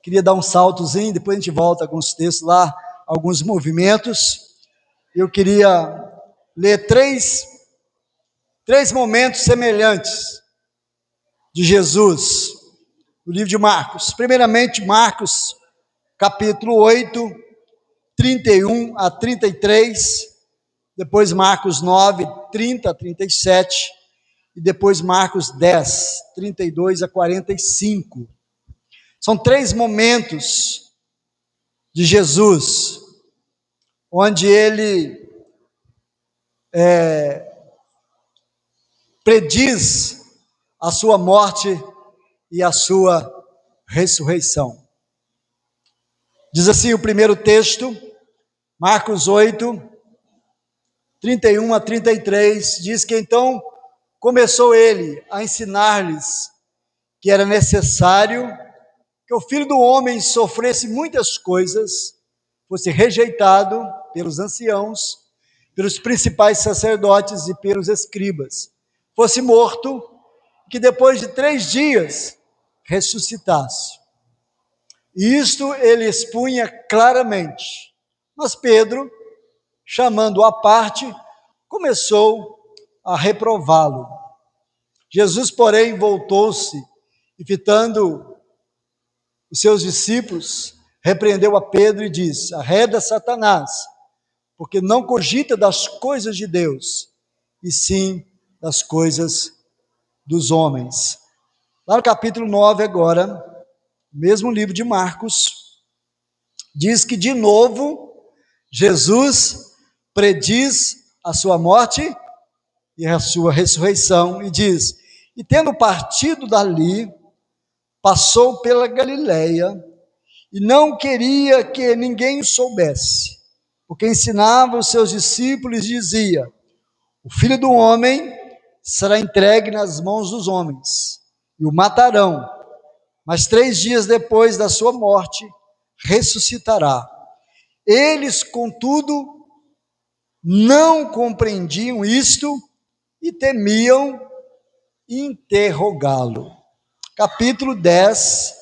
Queria dar um saltozinho, depois a gente volta a alguns textos lá, alguns movimentos. Eu queria ler três momentos semelhantes de Jesus, no livro de Marcos. Primeiramente, Marcos, capítulo 8, 31 a 33, depois Marcos 9, 30 a 37, e depois Marcos 10, 32 a 45. São três momentos de Jesus, onde ele prediz a sua morte e a sua ressurreição. Diz assim o primeiro texto, Marcos 8, 31 a 33, diz que então começou ele a ensinar-lhes que era necessário que o Filho do Homem sofresse muitas coisas, fosse rejeitado pelos anciãos, pelos principais sacerdotes e pelos escribas, fosse morto, que depois de 3 dias ressuscitasse. E isto ele expunha claramente. Mas Pedro, chamando-o à parte, começou a reprová-lo. Jesus, porém, voltou-se e, fitando os seus discípulos, repreendeu a Pedro e disse: arreda Satanás, porque não cogita das coisas de Deus, e sim das coisas dos homens. Lá no capítulo 9 agora, mesmo livro de Marcos, diz que de novo Jesus prediz a sua morte e a sua ressurreição, e diz: e tendo partido dali, passou pela Galileia, e não queria que ninguém o soubesse, porque ensinava os seus discípulos e dizia: o Filho do Homem será entregue nas mãos dos homens, e o matarão, mas 3 dias depois da sua morte, ressuscitará. Eles, contudo, não compreendiam isto e temiam interrogá-lo. Capítulo 10,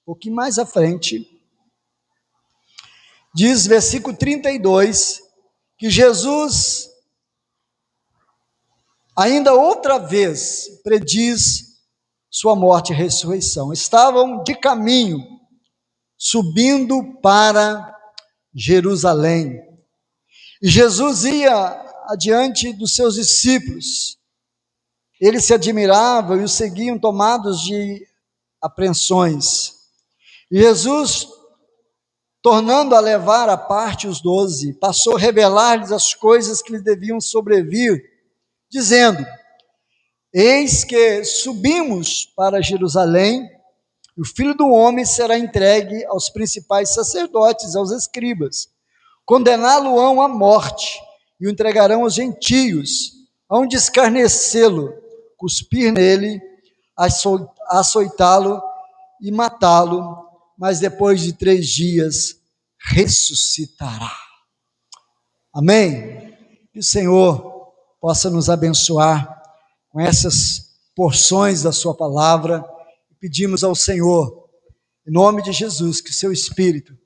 um pouquinho mais à frente, diz, versículo 32, que Jesus, ainda outra vez, prediz sua morte e ressurreição. Estavam de caminho, subindo para Jerusalém. E Jesus ia adiante dos seus discípulos. Eles se admiravam e o seguiam tomados de apreensões. E Jesus, tornando a levar à parte os 12, passou a revelar-lhes as coisas que lhes deviam sobrevir, dizendo: eis que subimos para Jerusalém, e o Filho do Homem será entregue aos principais sacerdotes, aos escribas. Condená-lo-ão à morte, e o entregarão aos gentios, hão de escarnecê-lo, cuspir nele, açoitá-lo e matá-lo, mas depois de 3 dias ressuscitará. Amém? Que o Senhor possa nos abençoar com essas porções da sua palavra. Pedimos ao Senhor, em nome de Jesus, que o seu Espírito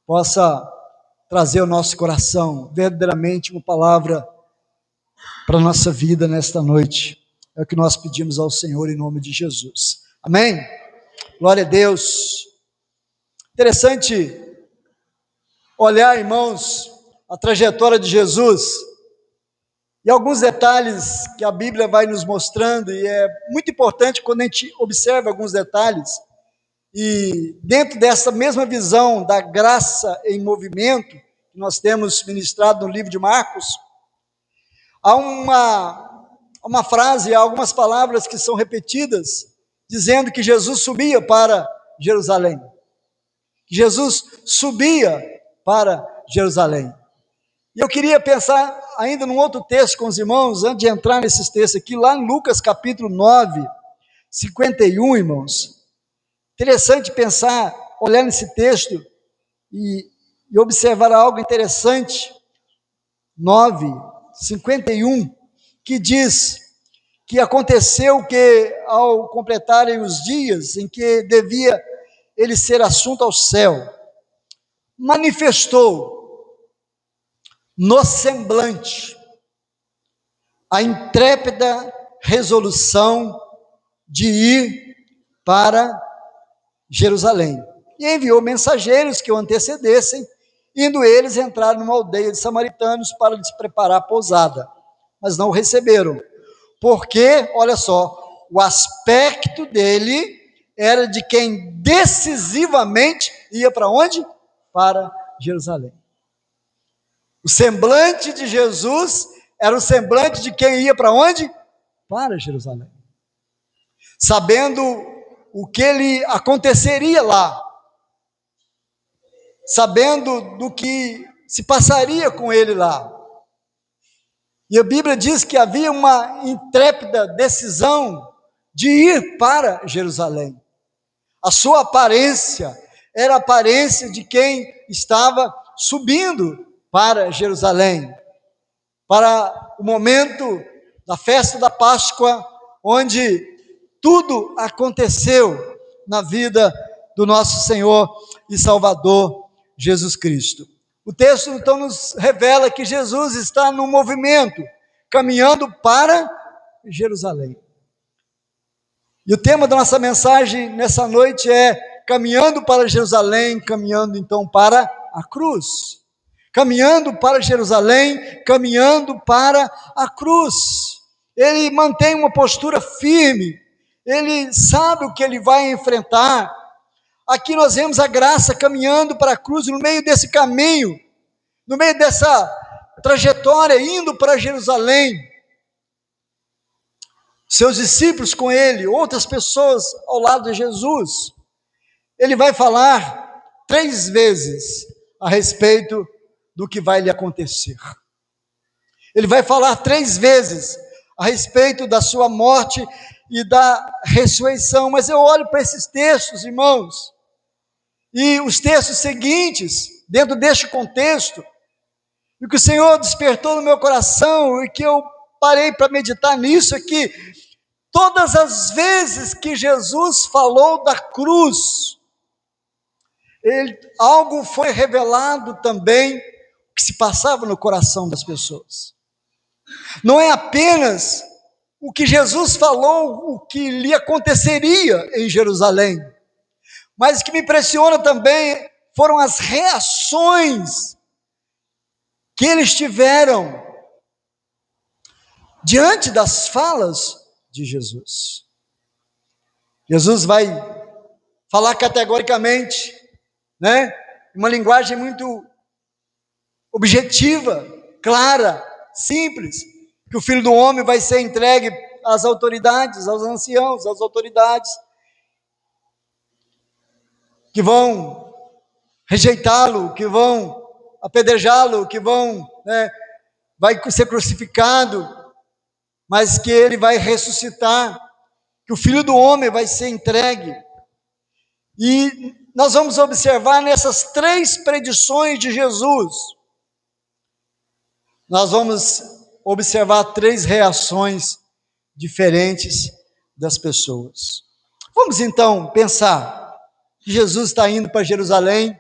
possa trazer ao nosso coração verdadeiramente uma palavra para a nossa vida nesta noite. É o que nós pedimos ao Senhor em nome de Jesus. Amém? Glória a Deus. Interessante olhar, irmãos, a trajetória de Jesus e alguns detalhes que a Bíblia vai nos mostrando, e é muito importante quando a gente observa alguns detalhes, e dentro dessa mesma visão da graça em movimento, que nós temos ministrado no livro de Marcos, há uma frase, há algumas palavras que são repetidas, dizendo que Jesus subia para Jerusalém. Jesus subia para Jerusalém. E eu queria pensar ainda num outro texto com os irmãos, antes de entrar nesses textos aqui, lá em Lucas capítulo 9, 51, irmãos. Interessante pensar, olhar nesse texto e observar algo interessante. 9, 51, que diz que aconteceu que, ao completarem os dias em que devia ele ser assunto ao céu, manifestou no semblante a intrépida resolução de ir para Jerusalém. E enviou mensageiros que o antecedessem, indo eles entrar numa aldeia de samaritanos para lhes preparar a pousada. Mas não o receberam, porque, olha só, o aspecto dele era de quem decisivamente ia para onde? Para Jerusalém. O semblante de Jesus era o semblante de quem ia para onde? Para Jerusalém. Sabendo o que lhe aconteceria lá, sabendo do que se passaria com ele lá. E a Bíblia diz que havia uma intrépida decisão de ir para Jerusalém. A sua aparência era a aparência de quem estava subindo para Jerusalém, para o momento da festa da Páscoa, onde tudo aconteceu na vida do nosso Senhor e Salvador Jesus Cristo. O texto então nos revela que Jesus está no movimento, caminhando para Jerusalém. E o tema da nossa mensagem nessa noite é caminhando para Jerusalém, caminhando então para a cruz. Caminhando para Jerusalém, caminhando para a cruz. Ele mantém uma postura firme, ele sabe o que ele vai enfrentar. Aqui nós vemos a graça caminhando para a cruz, no meio desse caminho, no meio dessa trajetória, indo para Jerusalém. Seus discípulos com ele, outras pessoas ao lado de Jesus. Ele vai falar 3 vezes a respeito do que vai lhe acontecer. Ele vai falar 3 vezes a respeito da sua morte e da ressurreição. Mas eu olho para esses textos, irmãos, e os textos seguintes, dentro deste contexto, e o que o Senhor despertou no meu coração, e que eu parei para meditar nisso, é que todas as vezes que Jesus falou da cruz, algo foi revelado também, que se passava no coração das pessoas. Não é apenas o que Jesus falou, o que lhe aconteceria em Jerusalém, mas o que me impressiona também foram as reações que eles tiveram diante das falas de Jesus. Jesus vai falar categoricamente, uma linguagem muito objetiva, clara, simples, que o Filho do Homem vai ser entregue às autoridades, aos anciãos, às autoridades, que vão rejeitá-lo, que vão apedrejá-lo, que vai ser crucificado, mas que ele vai ressuscitar, que o Filho do Homem vai ser entregue. E nós vamos observar nessas 3 predições de Jesus, nós vamos observar 3 reações diferentes das pessoas. Vamos então pensar que Jesus está indo para Jerusalém,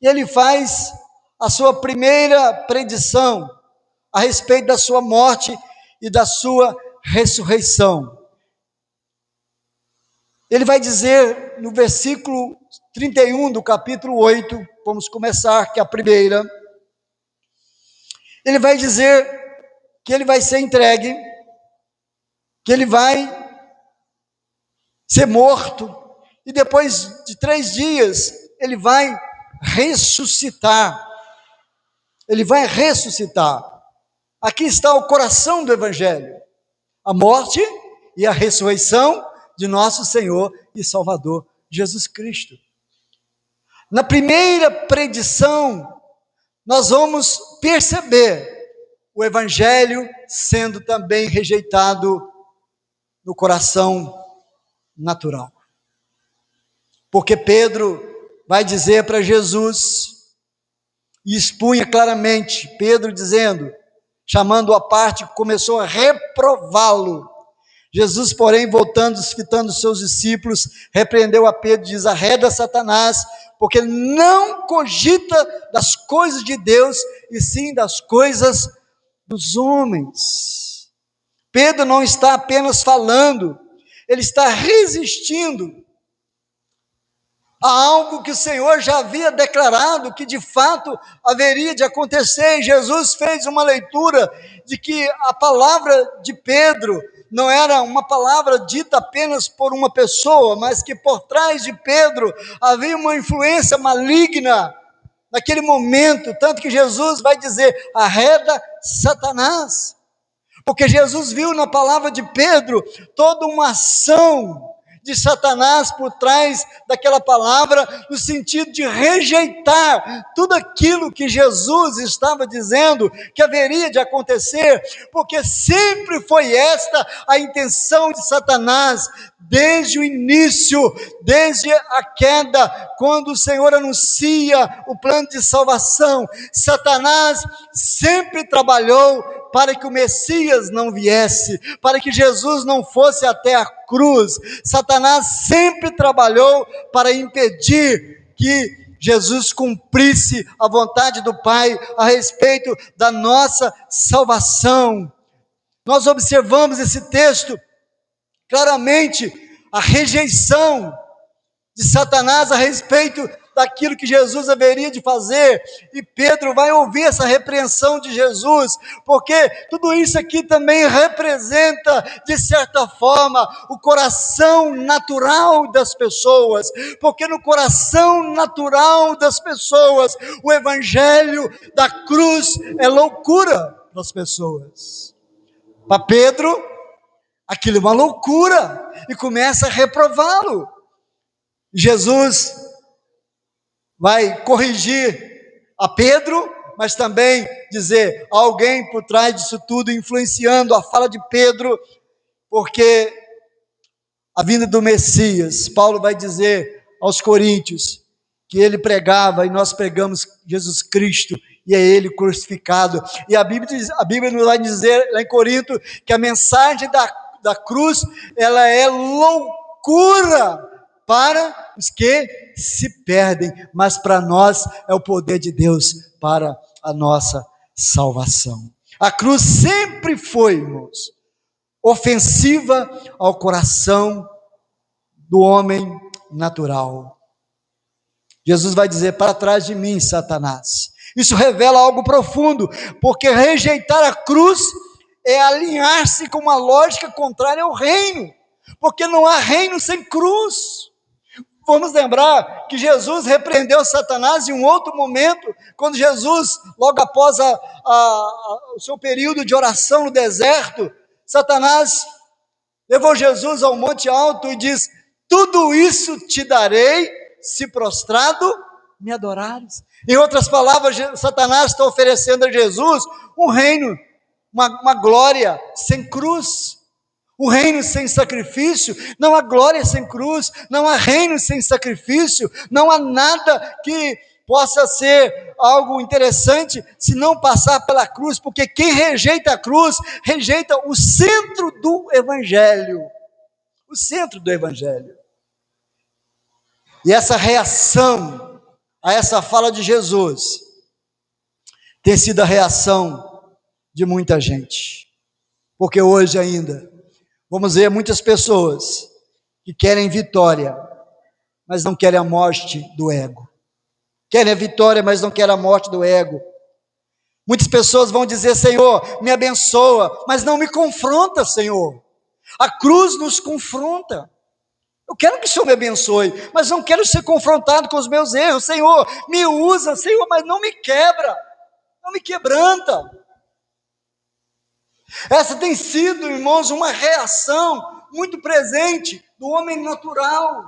e ele faz a sua primeira predição a respeito da sua morte e da sua ressurreição. Ele vai dizer no versículo 31 do capítulo 8, vamos começar, que é a primeira. Ele vai dizer que ele vai ser entregue, que ele vai ser morto, e depois de 3 dias, ele vai ressuscitar. Ele vai ressuscitar. Aqui está o coração do Evangelho: a morte e a ressurreição de nosso Senhor e Salvador Jesus Cristo. Na primeira predição, nós vamos perceber o Evangelho sendo também rejeitado no coração natural. Porque Pedro vai dizer para Jesus, e expunha claramente, Pedro dizendo, chamando-o à parte, começou a reprová-lo, Jesus, porém, voltando, fitando os seus discípulos, repreendeu a Pedro e diz: arreda Satanás, porque não cogita das coisas de Deus, e sim das coisas dos homens. Pedro não está apenas falando, ele está resistindo a algo que o Senhor já havia declarado que de fato haveria de acontecer. E Jesus fez uma leitura de que a palavra de Pedro não era uma palavra dita apenas por uma pessoa, mas que por trás de Pedro havia uma influência maligna naquele momento, tanto que Jesus vai dizer: arreda Satanás, porque Jesus viu na palavra de Pedro toda uma ação de Satanás por trás daquela palavra, no sentido de rejeitar tudo aquilo que Jesus estava dizendo que haveria de acontecer, porque sempre foi esta a intenção de Satanás, desde o início, desde a queda, quando o Senhor anuncia o plano de salvação. Satanás sempre trabalhou para que o Messias não viesse, para que Jesus não fosse até a cruz. Satanás sempre trabalhou para impedir que Jesus cumprisse a vontade do Pai a respeito da nossa salvação. Nós observamos esse texto claramente, a rejeição de Satanás a respeito daquilo que Jesus haveria de fazer, e Pedro vai ouvir essa repreensão de Jesus, porque tudo isso aqui também representa, de certa forma, o coração natural das pessoas, porque no coração natural das pessoas, o evangelho da cruz é loucura para as pessoas. Para Pedro, aquilo é uma loucura, e começa a reprová-lo. Jesus vai corrigir a Pedro, mas também dizer, há alguém por trás disso tudo, influenciando a fala de Pedro, porque a vinda do Messias, Paulo vai dizer aos coríntios, que ele pregava, e nós pregamos Jesus Cristo, e é ele crucificado, e a Bíblia nos vai dizer, lá em Corinto, que a mensagem da cruz, ela é loucura para os que se perdem, mas para nós é o poder de Deus para a nossa salvação. A cruz sempre foi, irmãos, ofensiva ao coração do homem natural. Jesus vai dizer, para trás de mim, Satanás. Isso revela algo profundo, porque rejeitar a cruz é alinhar-se com uma lógica contrária ao reino, porque não há reino sem cruz. Vamos lembrar que Jesus repreendeu Satanás em um outro momento, quando Jesus, logo após o seu período de oração no deserto, Satanás levou Jesus ao monte alto e diz, tudo isso te darei, se prostrado me adorares. Em outras palavras, Satanás está oferecendo a Jesus um reino, uma glória sem cruz. O reino sem sacrifício, não há glória sem cruz, não há reino sem sacrifício, não há nada que possa ser algo interessante se não passar pela cruz, porque quem rejeita a cruz, rejeita o centro do Evangelho, o centro do Evangelho. E essa reação a essa fala de Jesus, tem sido a reação de muita gente, porque hoje ainda, vamos ver muitas pessoas que querem vitória, mas não querem a morte do ego. Querem a vitória, mas não querem a morte do ego. Muitas pessoas vão dizer, Senhor, me abençoa, mas não me confronta, Senhor. A cruz nos confronta. Eu quero que o Senhor me abençoe, mas não quero ser confrontado com os meus erros. Senhor, me usa, Senhor, mas não me quebra, não me quebranta. Essa tem sido, irmãos, uma reação muito presente do homem natural,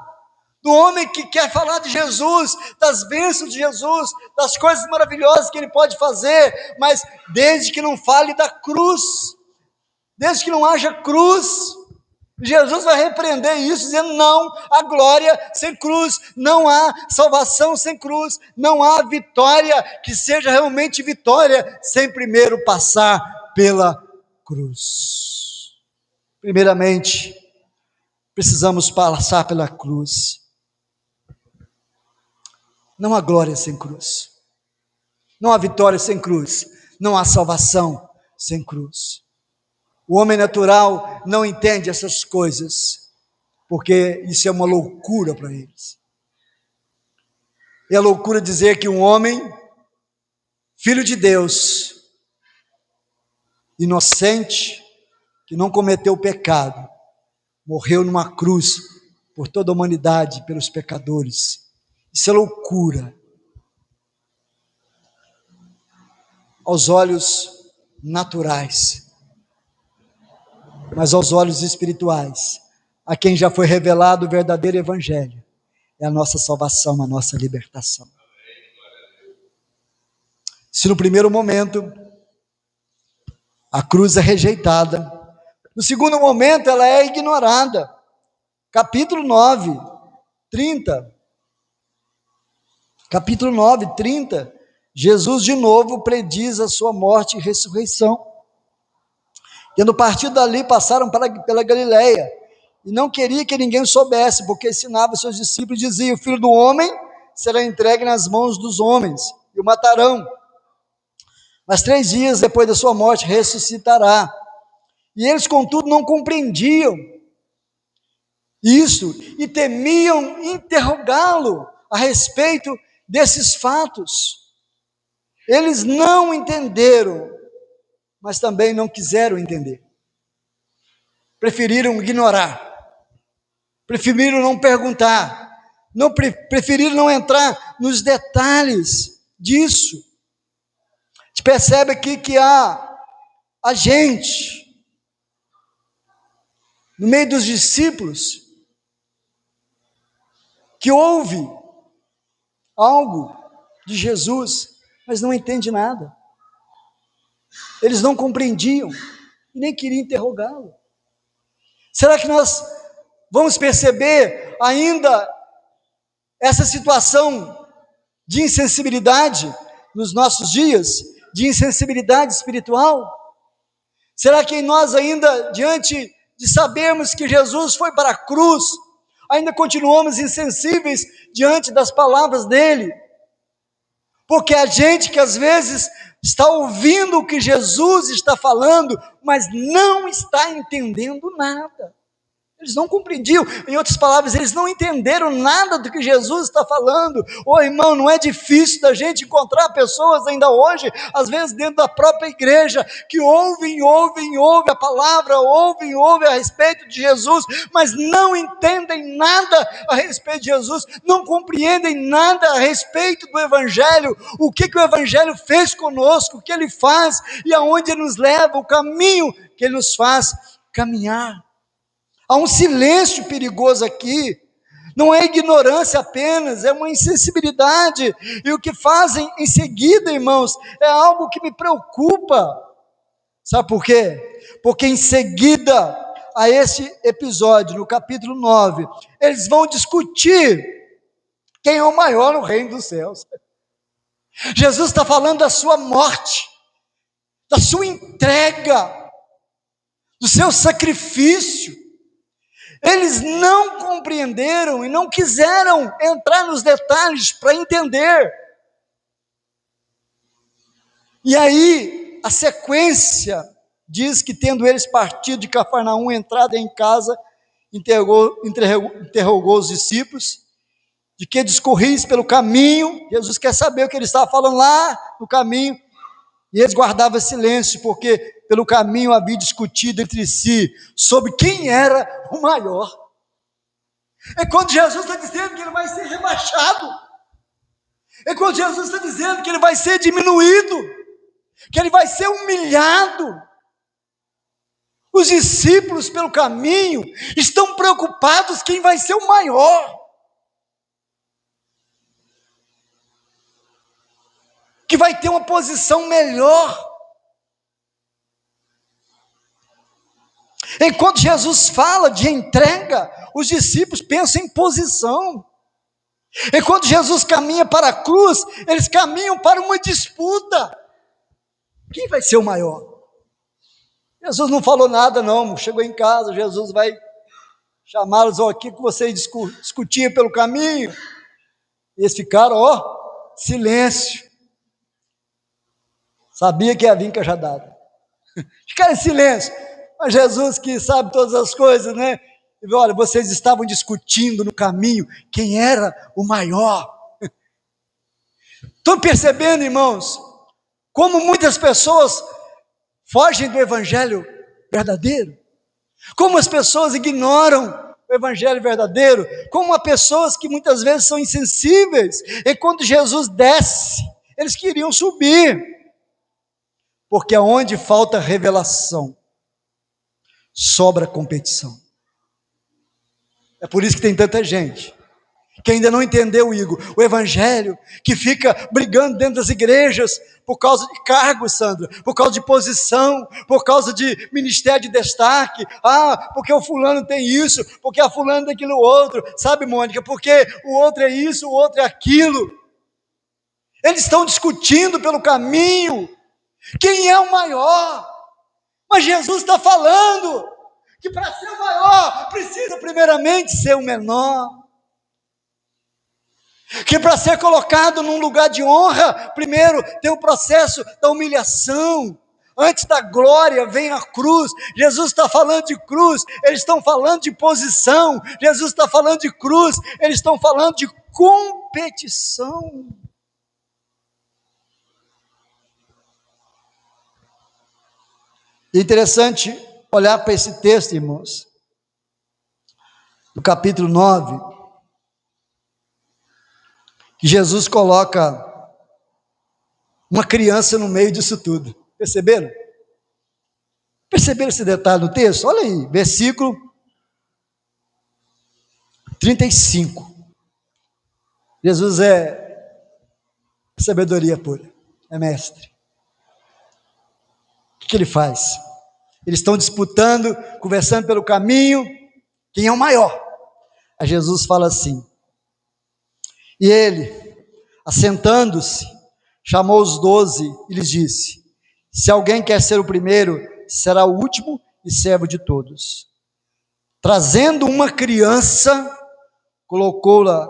do homem que quer falar de Jesus, das bênçãos de Jesus, das coisas maravilhosas que ele pode fazer, mas desde que não fale da cruz, desde que não haja cruz, Jesus vai repreender isso, dizendo, não há glória sem cruz, não há salvação sem cruz, não há vitória que seja realmente vitória, sem primeiro passar pela cruz. Primeiramente, precisamos passar pela cruz. Não há glória sem cruz. Não há vitória sem cruz. Não há salvação sem cruz. O homem natural não entende essas coisas, porque isso é uma loucura para eles. É loucura dizer que um homem, filho de Deus, inocente, que não cometeu pecado, morreu numa cruz por toda a humanidade, pelos pecadores. Isso é loucura. Aos olhos naturais, mas aos olhos espirituais, a quem já foi revelado o verdadeiro evangelho, é a nossa salvação, a nossa libertação. Se no primeiro momento a cruz é rejeitada, no segundo momento ela é ignorada. Capítulo 9, 30. Capítulo 9, 30. Jesus de novo prediz a sua morte e ressurreição. Tendo partido dali, passaram pela Galileia, e não queria que ninguém soubesse, porque ensinava seus discípulos e dizia: o Filho do Homem será entregue nas mãos dos homens, e o matarão. Mas 3 dias depois da sua morte ressuscitará. E eles, contudo, não compreendiam isso, e temiam interrogá-lo a respeito desses fatos. Eles não entenderam, mas também não quiseram entender. Preferiram ignorar, preferiram não perguntar, preferiram não entrar nos detalhes disso. A gente percebe aqui que há a gente, no meio dos discípulos, que ouve algo de Jesus, mas não entende nada. Eles não compreendiam e nem queriam interrogá-lo. Será que nós vamos perceber ainda essa situação de insensibilidade nos nossos dias, de insensibilidade espiritual? Será que nós ainda, diante de sabermos que Jesus foi para a cruz, ainda continuamos insensíveis diante das palavras dele? Porque a gente que às vezes está ouvindo o que Jesus está falando, mas não está entendendo nada. Eles não compreendiam, em outras palavras, eles não entenderam nada do que Jesus está falando. Ô irmão, não é difícil da gente encontrar pessoas ainda hoje, às vezes dentro da própria igreja, que ouvem a palavra, ouvem a respeito de Jesus, mas não entendem nada a respeito de Jesus, não compreendem nada a respeito do Evangelho, o que o Evangelho fez conosco, o que ele faz e aonde ele nos leva, o caminho que ele nos faz caminhar. Há um silêncio perigoso aqui, não é ignorância apenas, é uma insensibilidade, e o que fazem em seguida, irmãos, é algo que me preocupa. Sabe por quê? Porque em seguida a esse episódio, no capítulo 9, eles vão discutir quem é o maior no reino dos céus. Jesus está falando da sua morte, da sua entrega, do seu sacrifício. Eles não compreenderam e não quiseram entrar nos detalhes para entender. E aí, a sequência diz que, tendo eles partido de Cafarnaum, entrado em casa, interrogou os discípulos, de que discorris pelo caminho. Jesus quer saber o que ele estava falando lá no caminho, e eles guardavam silêncio, porque pelo caminho havia discutido entre si sobre quem era o maior. É quando Jesus está dizendo que ele vai ser rebaixado, é quando Jesus está dizendo que ele vai ser diminuído, que ele vai ser humilhado. Os discípulos pelo caminho estão preocupados quem vai ser o maior, que vai ter uma posição melhor. Enquanto Jesus fala de entrega, os discípulos pensam em posição. Enquanto Jesus caminha para a cruz, eles caminham para uma disputa. Quem vai ser o maior? Jesus não falou nada não, chegou em casa, Jesus vai chamá-los, ó, aqui que vocês discutiam pelo caminho, e eles ficaram, ó, silêncio, sabia que ia vir cajadada, ficaram em silêncio, mas Jesus que sabe todas as coisas, né, e olha, vocês estavam discutindo no caminho, quem era o maior, estão percebendo, irmãos, como muitas pessoas fogem do evangelho verdadeiro, como as pessoas ignoram o evangelho verdadeiro, como há pessoas que muitas vezes são insensíveis, e quando Jesus desce, eles queriam subir, porque aonde falta revelação, sobra competição. É por isso que tem tanta gente que ainda não entendeu, Igor, o evangelho, que fica brigando dentro das igrejas, por causa de cargo, Sandra, por causa de posição, por causa de ministério de destaque, porque o fulano tem isso, porque a fulano tem aquilo outro, sabe, Mônica, porque o outro é isso, o outro é aquilo, eles estão discutindo pelo caminho, quem é o maior, mas Jesus está falando, que para ser o maior, precisa primeiramente ser o menor, que para ser colocado num lugar de honra, primeiro tem o processo da humilhação, antes da glória vem a cruz. Jesus está falando de cruz, eles estão falando de posição, Jesus está falando de cruz, eles estão falando de competição. É interessante olhar para esse texto, irmãos, no capítulo 9, que Jesus coloca uma criança no meio disso tudo. Perceberam? Perceberam esse detalhe no texto? Olha aí, versículo 35. Jesus é sabedoria pura, é mestre. O que ele faz? Eles estão disputando, conversando pelo caminho, quem é o maior? Aí Jesus fala assim, e ele, assentando-se, chamou os 12 e lhes disse, se alguém quer ser o primeiro, será o último e servo de todos. Trazendo uma criança, colocou-a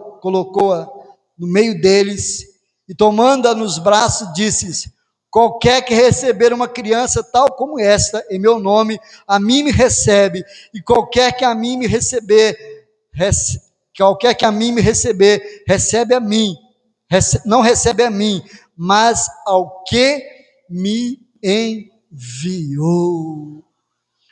no meio deles, e tomando-a nos braços, disse, qualquer que receber uma criança tal como esta, em meu nome, a mim me recebe, e qualquer que a mim me receber, recebe a mim, não recebe a mim, mas ao que me enviou.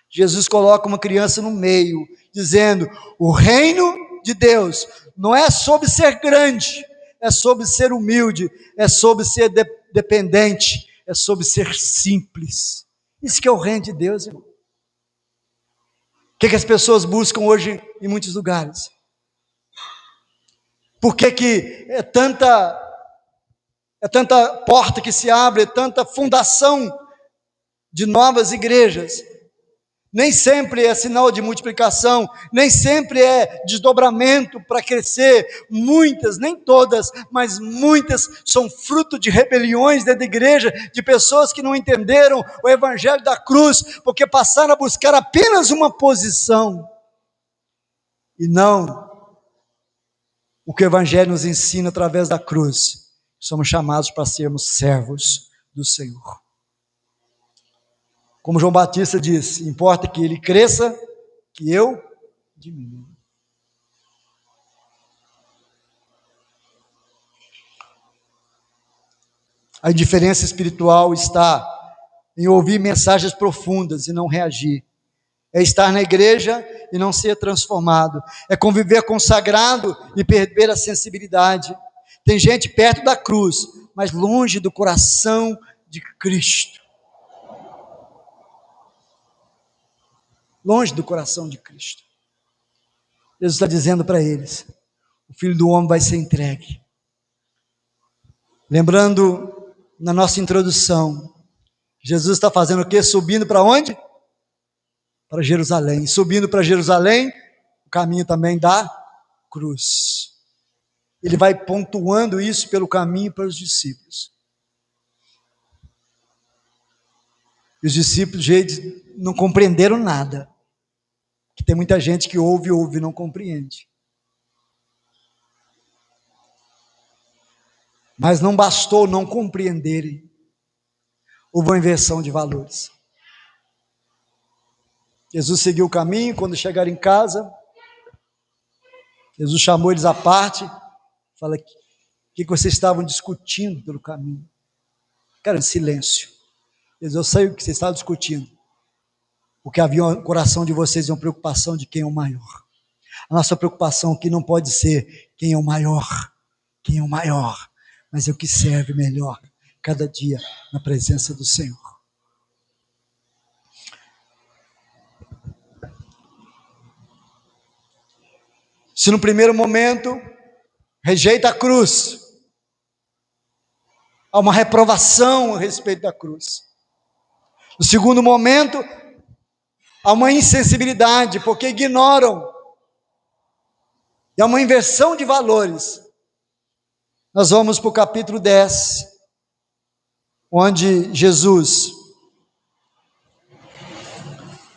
Jesus coloca uma criança no meio, dizendo, o reino de Deus não é sobre ser grande, é sobre ser humilde, é sobre ser dependente, é sobre ser simples. Isso que é o reino de Deus, irmão. O que as pessoas buscam hoje em muitos lugares? Por que é tanta porta que se abre, é tanta fundação de novas igrejas? Nem sempre é sinal de multiplicação, nem sempre é desdobramento para crescer, muitas, nem todas, mas muitas são fruto de rebeliões dentro da igreja, de pessoas que não entenderam o evangelho da cruz, porque passaram a buscar apenas uma posição, e não o que o evangelho nos ensina através da cruz. Somos chamados para sermos servos do Senhor. Como João Batista disse, importa que ele cresça, que eu diminua. A indiferença espiritual está em ouvir mensagens profundas e não reagir. É estar na igreja e não ser transformado. É conviver consagrado e perder a sensibilidade. Tem gente perto da cruz, mas longe do coração de Cristo. Longe do coração de Cristo. Jesus está dizendo para eles, o Filho do Homem vai ser entregue. Lembrando, na nossa introdução, Jesus está fazendo o quê? Subindo para onde? Para Jerusalém. Subindo para Jerusalém, o caminho também da cruz. Ele vai pontuando isso pelo caminho para os discípulos. E os discípulos, gente, não compreenderam nada. Que tem muita gente que ouve e não compreende. Mas não bastou não compreenderem. Houve uma inversão de valores. Jesus seguiu o caminho. Quando chegaram em casa, Jesus chamou eles à parte. Fala, o que vocês estavam discutindo pelo caminho? Cara, em silêncio. Eu sei o que vocês estavam discutindo. Porque havia no coração de vocês uma preocupação de quem é o maior. A nossa preocupação aqui não pode ser quem é o maior. Quem é o maior. Mas é o que serve melhor cada dia na presença do Senhor. Se no primeiro momento rejeita a cruz, há uma reprovação a respeito da cruz. No segundo momento, há uma insensibilidade, porque ignoram. E há uma inversão de valores. Nós vamos para o capítulo 10, onde Jesus,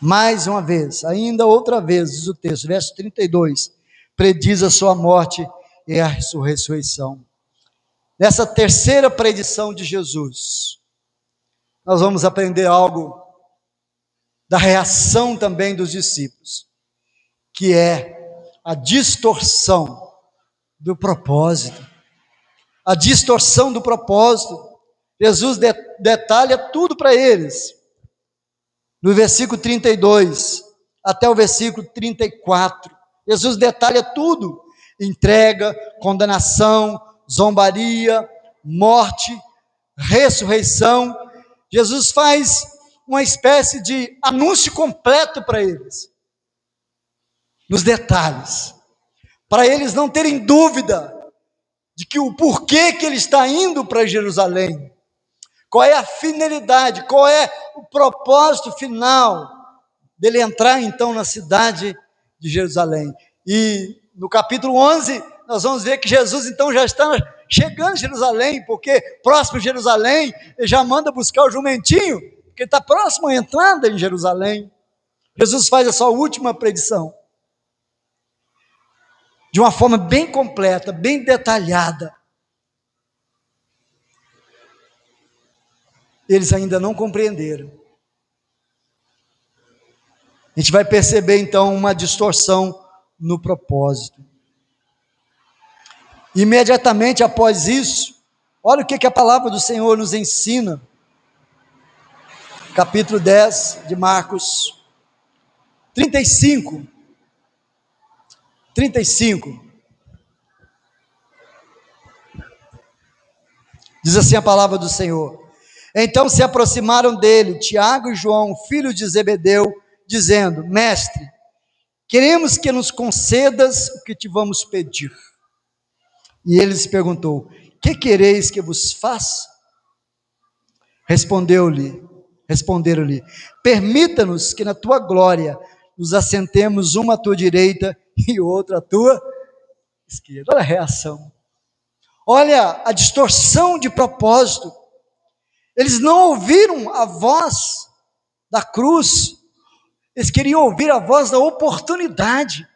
mais uma vez, ainda outra vez, diz o texto, verso 32, prediz a sua morte e a ressurreição. Nessa terceira predição de Jesus, nós vamos aprender algo da reação também dos discípulos, que é a distorção do propósito. A distorção do propósito. Jesus detalha tudo para eles. No versículo 32 até o versículo 34, Jesus detalha tudo: entrega, condenação, zombaria, morte, ressurreição. Jesus faz uma espécie de anúncio completo para eles, nos detalhes, para eles não terem dúvida de que o porquê que ele está indo para Jerusalém, qual é a finalidade, qual é o propósito final dele entrar então na cidade de Jerusalém. E no capítulo 11, nós vamos ver que Jesus então já está chegando em Jerusalém, porque próximo de Jerusalém, ele já manda buscar o jumentinho, porque está próximo à entrada em Jerusalém. Jesus faz a sua última predição, de uma forma bem completa, bem detalhada. Eles ainda não compreenderam. A gente vai perceber então uma distorção no propósito. Imediatamente após isso, olha o que a palavra do Senhor nos ensina. Capítulo 10 de Marcos 35. Diz assim a palavra do Senhor: então se aproximaram dele Tiago e João, filhos de Zebedeu, dizendo: mestre, queremos que nos concedas o que te vamos pedir. E ele lhes perguntou: que quereis que vos faça? Responderam-lhe: permita-nos que na tua glória nos assentemos uma à tua direita e outra à tua esquerda. Olha a reação, olha a distorção de propósito. Eles não ouviram a voz da cruz, eles queriam ouvir a voz da oportunidade.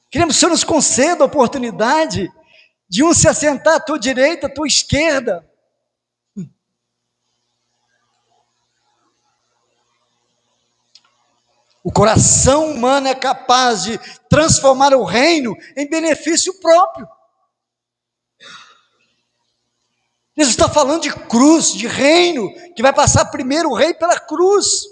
Queremos que o Senhor nos conceda a oportunidade de um se assentar à tua direita, à tua esquerda. O coração humano é capaz de transformar o reino em benefício próprio. Jesus está falando de cruz, de reino, que vai passar primeiro o rei pela cruz.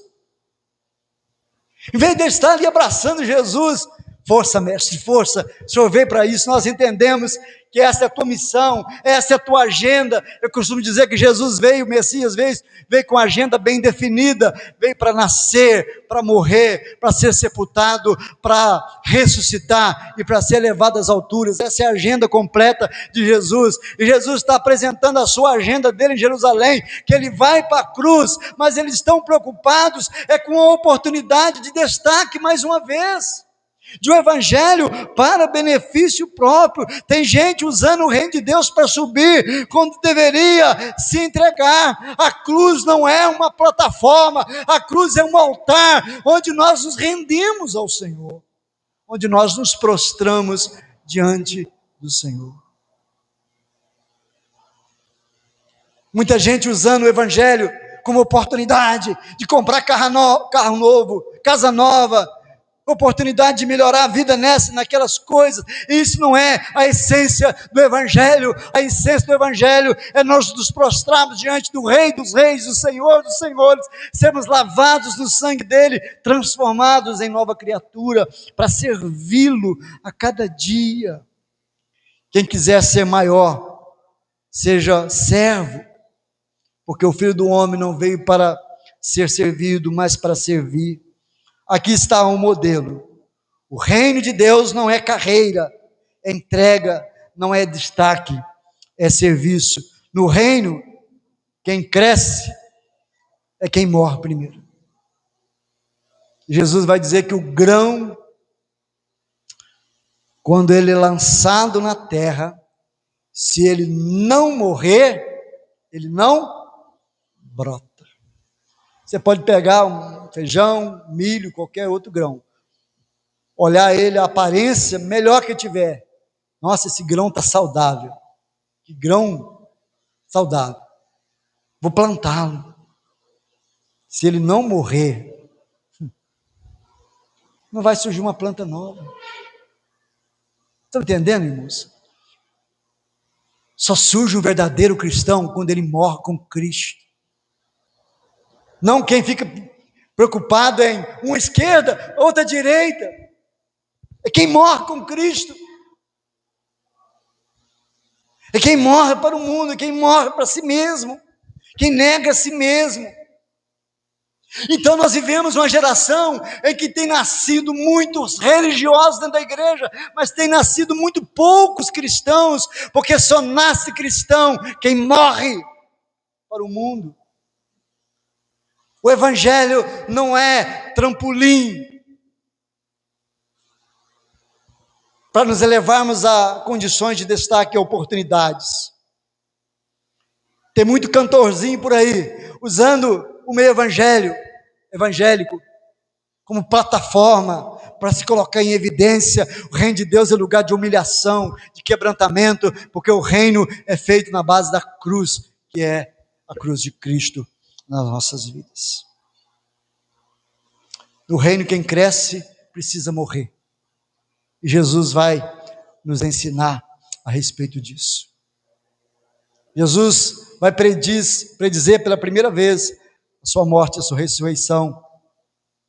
Em vez de estar ali abraçando Jesus, força, mestre, força, o Senhor veio para isso, nós entendemos que essa é a tua missão, essa é a tua agenda. Eu costumo dizer que Jesus veio, o Messias veio com a agenda bem definida, veio para nascer, para morrer, para ser sepultado, para ressuscitar e para ser elevado às alturas. Essa é a agenda completa de Jesus, e Jesus está apresentando a sua agenda dele em Jerusalém, que ele vai para a cruz, mas eles estão preocupados com a oportunidade de destaque mais uma vez. de um evangelho para benefício próprio. Tem gente usando o reino de Deus para subir, quando deveria se entregar. A cruz não é uma plataforma, a cruz é um altar, onde nós nos rendemos ao Senhor, onde nós nos prostramos diante do Senhor. Muita gente usando o evangelho como oportunidade de comprar carro novo, casa nova, oportunidade de melhorar a vida nessa e naquelas coisas. Isso não é a essência do evangelho. A essência do evangelho é nós nos prostrarmos diante do Rei dos Reis, do Senhor dos Senhores, sermos lavados no sangue dele, transformados em nova criatura, para servi-lo a cada dia. Quem quiser ser maior, seja servo, porque o Filho do Homem não veio para ser servido, mas para servir. Aqui está um modelo. O reino de Deus não é carreira, é entrega, não é destaque, é serviço. No reino, quem cresce é quem morre primeiro. Jesus vai dizer que o grão, quando ele é lançado na terra, se ele não morrer, ele não brota. Você pode pegar um feijão, milho, qualquer outro grão, olhar ele, a aparência, melhor que tiver. Nossa, esse grão está saudável. Que grão saudável. Vou plantá-lo. Se ele não morrer, não vai surgir uma planta nova. Estão entendendo, irmãos? Só surge um verdadeiro cristão quando ele morre com Cristo. Não quem fica preocupado em uma esquerda, outra direita. É quem morre com Cristo. É quem morre para o mundo, é quem morre para si mesmo, quem nega a si mesmo. Então nós vivemos uma geração em que tem nascido muitos religiosos dentro da igreja, mas tem nascido muito poucos cristãos, porque só nasce cristão quem morre para o mundo. O evangelho não é trampolim para nos elevarmos a condições de destaque e oportunidades. Tem muito cantorzinho por aí, usando o meio evangélico, como plataforma para se colocar em evidência. O reino de Deus é lugar de humilhação, de quebrantamento, porque o reino é feito na base da cruz, que é a cruz de Cristo nas nossas vidas. No reino, quem cresce precisa morrer. E Jesus vai nos ensinar a respeito disso. Jesus vai predizer pela primeira vez a sua morte, a sua ressurreição.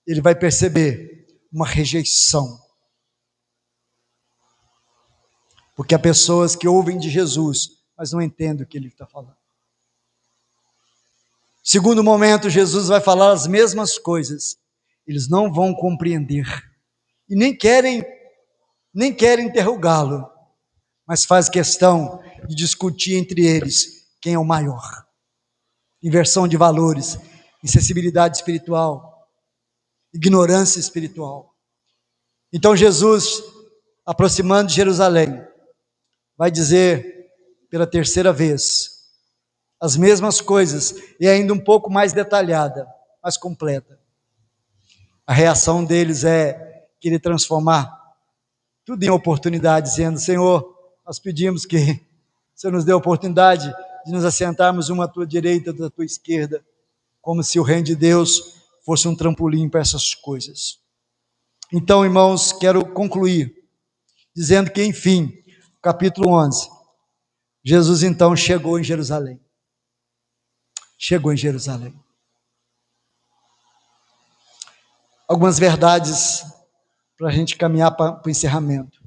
Ele vai perceber uma rejeição. Porque há pessoas que ouvem de Jesus, mas não entendem o que ele está falando. Segundo momento, Jesus vai falar as mesmas coisas. Eles não vão compreender. E nem querem interrogá-lo, mas faz questão de discutir entre eles quem é o maior. Inversão de valores, insensibilidade espiritual, ignorância espiritual. Então Jesus, aproximando de Jerusalém, vai dizer pela terceira vez as mesmas coisas e ainda um pouco mais detalhada, mais completa. A reação deles é querer transformar tudo em oportunidade, dizendo: Senhor, nós pedimos que o Senhor nos dê a oportunidade de nos assentarmos uma à tua direita, outra à tua esquerda, como se o reino de Deus fosse um trampolim para essas coisas. Então, irmãos, quero concluir dizendo que, enfim, capítulo 11, Jesus então chegou em Jerusalém. Chegou em Jerusalém. Algumas verdades para a gente caminhar para o encerramento.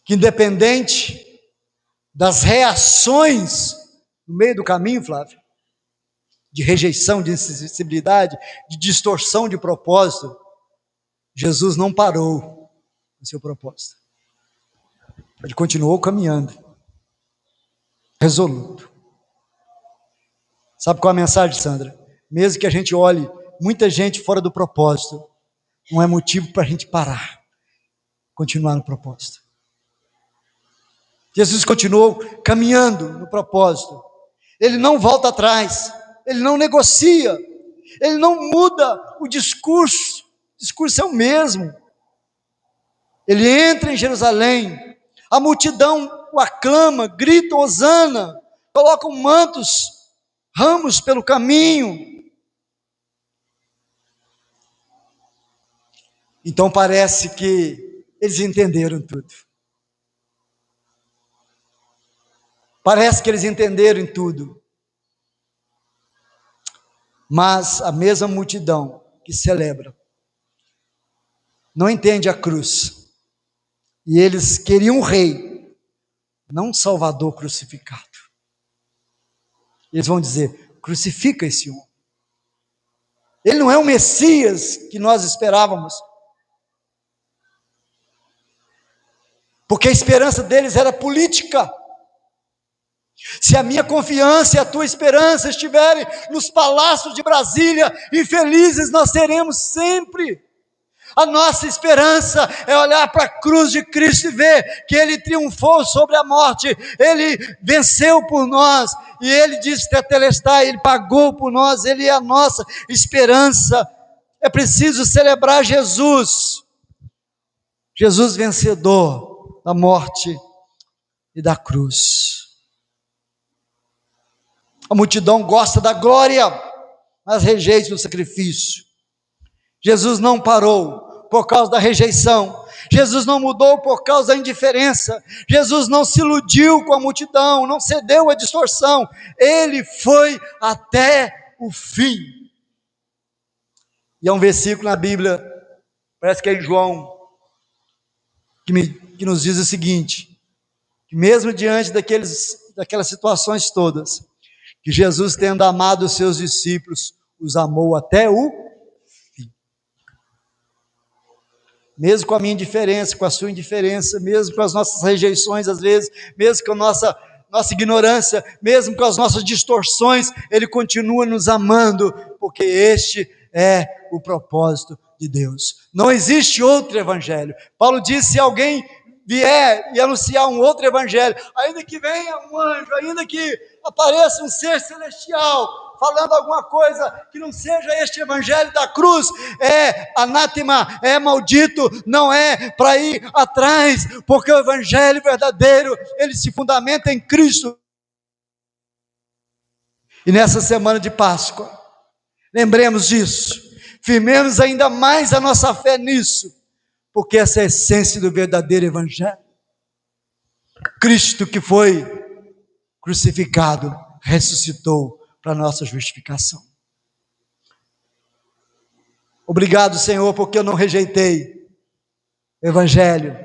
Que independente das reações no meio do caminho, Flávio, de rejeição, de insensibilidade, de distorção de propósito, Jesus não parou no seu propósito. Ele continuou caminhando, resoluto. Sabe qual é a mensagem, Sandra? Mesmo que a gente olhe muita gente fora do propósito, não é motivo para a gente parar, continuar no propósito. Jesus continuou caminhando no propósito. Ele não volta atrás, ele não negocia, ele não muda o discurso é o mesmo. Ele entra em Jerusalém, a multidão o aclama, grita hosana, colocam mantos, ramos pelo caminho. Então parece que eles entenderam tudo. Parece que eles entenderam tudo. Mas a mesma multidão que celebra não entende a cruz. E eles queriam um rei, não um salvador crucificado. Eles vão dizer: crucifica esse homem. Ele não é o Messias que nós esperávamos. Porque a esperança deles era política. Se a minha confiança e a tua esperança estiverem nos palácios de Brasília, infelizes nós seremos sempre. A nossa esperança é olhar para a cruz de Cristo e ver que Ele triunfou sobre a morte, Ele venceu por nós, e Ele disse tetelestai, Ele pagou por nós, Ele é a nossa esperança. É preciso celebrar Jesus vencedor da morte e da cruz. A multidão gosta da glória, mas rejeita o sacrifício. Jesus não parou por causa da rejeição. Jesus não mudou por causa da indiferença. Jesus não se iludiu com a multidão, não cedeu à distorção. Ele foi até o fim. E há um versículo na Bíblia, parece que é em João, que nos diz o seguinte: que mesmo diante daquelas situações todas, que Jesus, tendo amado os seus discípulos, os amou até o fim. Mesmo com a minha indiferença, com a sua indiferença, mesmo com as nossas rejeições às vezes, mesmo com a nossa ignorância, mesmo com as nossas distorções, Ele continua nos amando, porque este é o propósito de Deus. Não existe outro evangelho. Paulo disse: se alguém vier e anunciar um outro evangelho, ainda que venha um anjo, ainda que apareça um ser celestial, falando alguma coisa que não seja este evangelho da cruz, é anátema, é maldito, não é para ir atrás, porque o evangelho verdadeiro, ele se fundamenta em Cristo. E nessa semana de Páscoa, lembremos disso, firmemos ainda mais a nossa fé nisso, porque essa é a essência do verdadeiro evangelho. Cristo que foi crucificado, ressuscitou para nossa justificação. Obrigado, Senhor, porque eu não rejeitei o evangelho.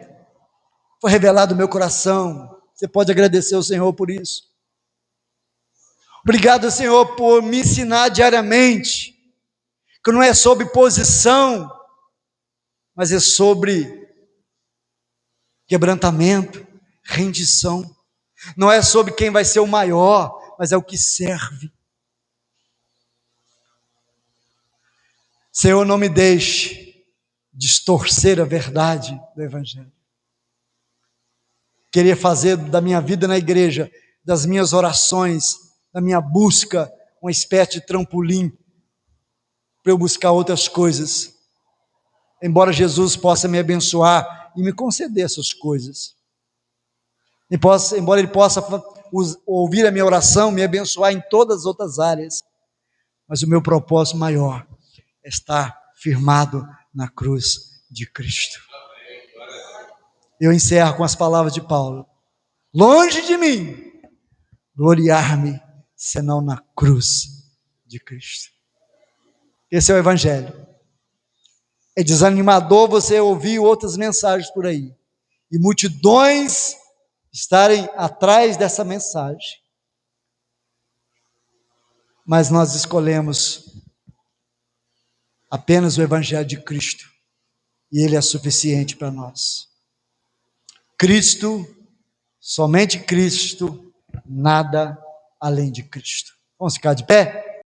Foi revelado no meu coração. Você pode agradecer ao Senhor por isso. Obrigado, Senhor, por me ensinar diariamente que não é sobre posição, mas é sobre quebrantamento, rendição. Não é sobre quem vai ser o maior, mas é o que serve. Senhor, não me deixe distorcer a verdade do evangelho. Queria fazer da minha vida na igreja, das minhas orações, da minha busca, uma espécie de trampolim para eu buscar outras coisas. Embora Jesus possa me abençoar e me conceder essas coisas. Embora Ele possa ouvir a minha oração, me abençoar em todas as outras áreas. Mas o meu propósito maior é estar firmado na cruz de Cristo. Eu encerro com as palavras de Paulo: longe de mim gloriar-me, senão na cruz de Cristo. Esse é o evangelho. É desanimador você ouvir outras mensagens por aí, e multidões estarem atrás dessa mensagem, mas nós escolhemos apenas o evangelho de Cristo, e ele é suficiente para nós. Cristo, somente Cristo, nada além de Cristo. Vamos ficar de pé?